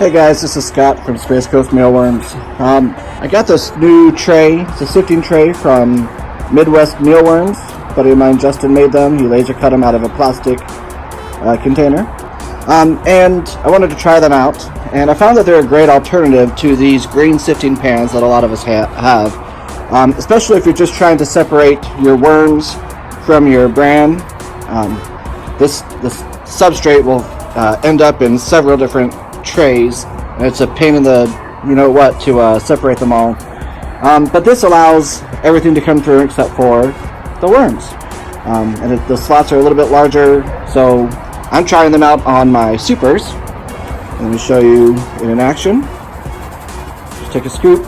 Hey guys, this is Scott from Space Coast Mealworms. I got this new tray. It's a sifting tray from Midwest Mealworms. A buddy of mine, Justin, made them. He laser cut them out of a plastic container. And I wanted to try them out. And I found that they're a great alternative to these green sifting pans that a lot of us have. Especially if you're just trying to separate your worms from your bran. This substrate will end up in several different trays, and it's a pain in the you-know-what to separate them all. But this allows everything to come through except for the worms. And the slots are a little bit larger, so I'm trying them out on my supers. Let me show you in action. Just take a scoop,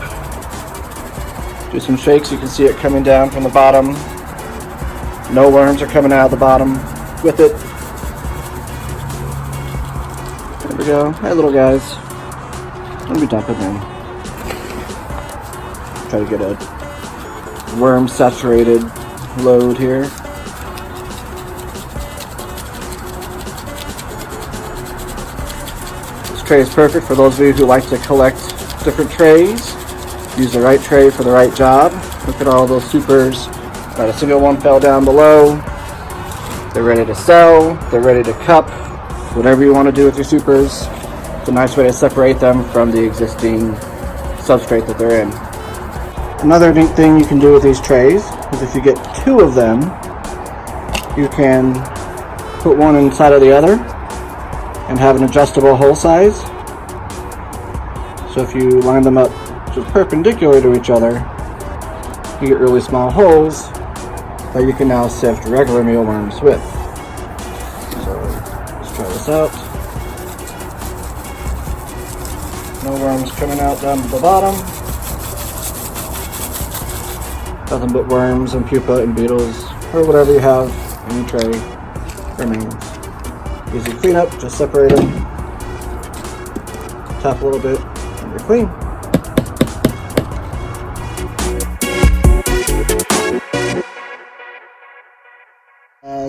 do some shakes. You can see it coming down from the bottom. No worms are coming out of the bottom with it. There we go. Hey, little guys. Let me dump it in. Try to get a worm saturated load here. This tray is perfect for those of you who like to collect different trays. Use the right tray for the right job. Look at all those supers. Not a single one fell down below. They're ready to sell. They're ready to cup. Whatever you want to do with your supers. It's a nice way to separate them from the existing substrate that they're in. Another neat thing you can do with these trays is if you get two of them, you can put one inside of the other and have an adjustable hole size. So if you line them up just perpendicular to each other, you get really small holes that you can now sift regular mealworms with. Try this out. No worms coming out down to the bottom. Nothing but worms and pupa and beetles, or whatever you have in your tray remains. Easy cleanup, just separate them. Tap a little bit, and you're clean.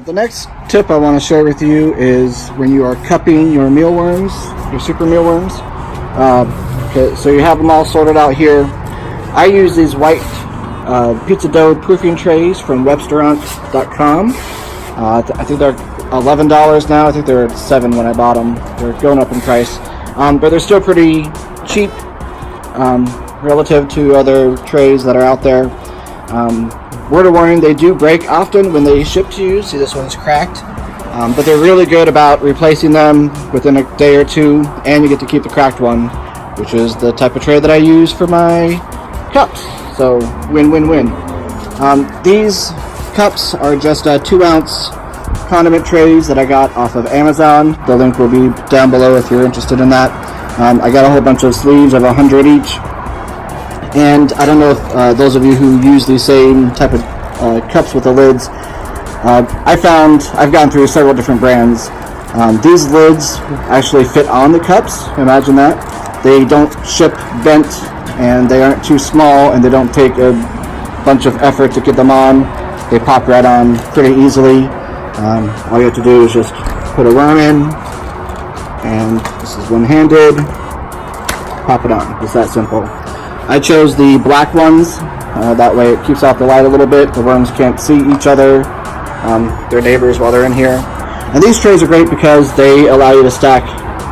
The next tip I want to share with you is when you are cupping your mealworms, your super mealworms. Okay, so you have them all sorted out here. I use these white pizza dough proofing trays from Webstaurant.com. I think they're $11 now. I think they were $7 when I bought them. They're going up in price, but they're still pretty cheap relative to other trays that are out there. Word of warning, they do break often when they ship to you. See, this one's cracked. But they're really good about replacing them within a day or two, and you get to keep the cracked one, which is the type of tray that I use for my cups. So, win-win-win. These cups are just 2-ounce condiment trays that I got off of Amazon. The link will be down below if you're interested in that. I got a whole bunch of sleeves of 100 each. And I don't know if those of you who use these same type of cups with the lids, I've gone through several different brands. These lids actually fit on the cups. Imagine that. They don't ship bent, and they aren't too small, and they don't take a bunch of effort to get them on. They pop right on pretty easily. All you have to do is just put a worm in, and this is one-handed. Pop it on. It's that simple. I chose the black ones, that way it keeps off the light a little bit. The worms can't see each other, their neighbors while they're in here. And these trays are great because they allow you to stack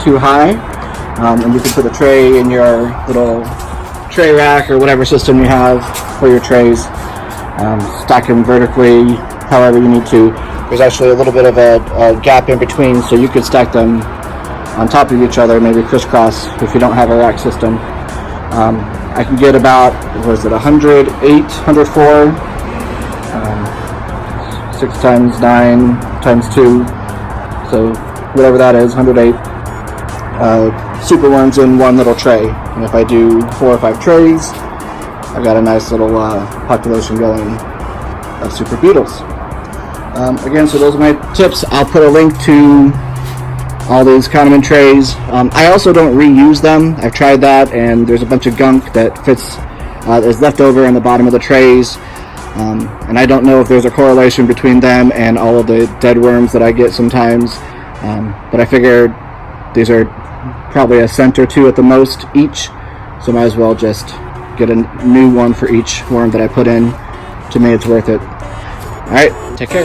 too high, and you can put the tray in your little tray rack or whatever system you have for your trays. Stack them vertically, however you need to. There's actually a little bit of a gap in between, so you could stack them on top of each other, maybe crisscross if you don't have a rack system. I can get about, 108, 104, 6 times 9 times 2, so whatever that is, 108 super worms in one little tray. And if I do 4 or 5 trays, I've got a nice little population going of super beetles. Again, so those are my tips. I'll put a link to all these condiment trays. I also don't reuse them. I've tried that, and there's a bunch of gunk that is left over in the bottom of the trays, and I don't know if there's a correlation between them and all of the dead worms that I get sometimes, but I figured These are probably a cent or two at the most each, so might as well just get a new one for each worm that I put in. To me, it's worth it. Alright, take care.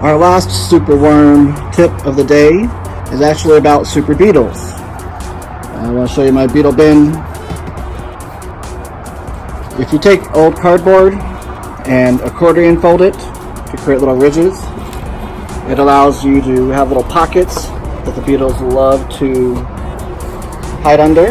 Our last super worm tip of the day is actually about super beetles. I want to show you my beetle bin. If you take old cardboard and accordion fold it to create little ridges, it allows you to have little pockets that the beetles love to hide under.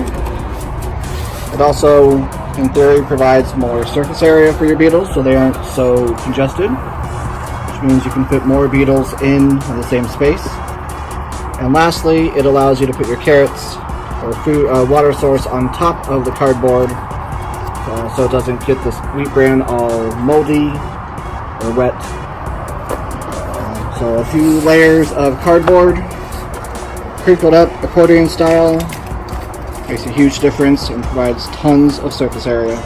It also, in theory, provides more surface area for your beetles so they aren't so congested, which means you can fit more beetles in the same space. And lastly, it allows you to put your carrots or food, water source on top of the cardboard so it doesn't get this wheat bran all moldy or wet. So a few layers of cardboard, crinkled up accordion style, makes a huge difference and provides tons of surface area.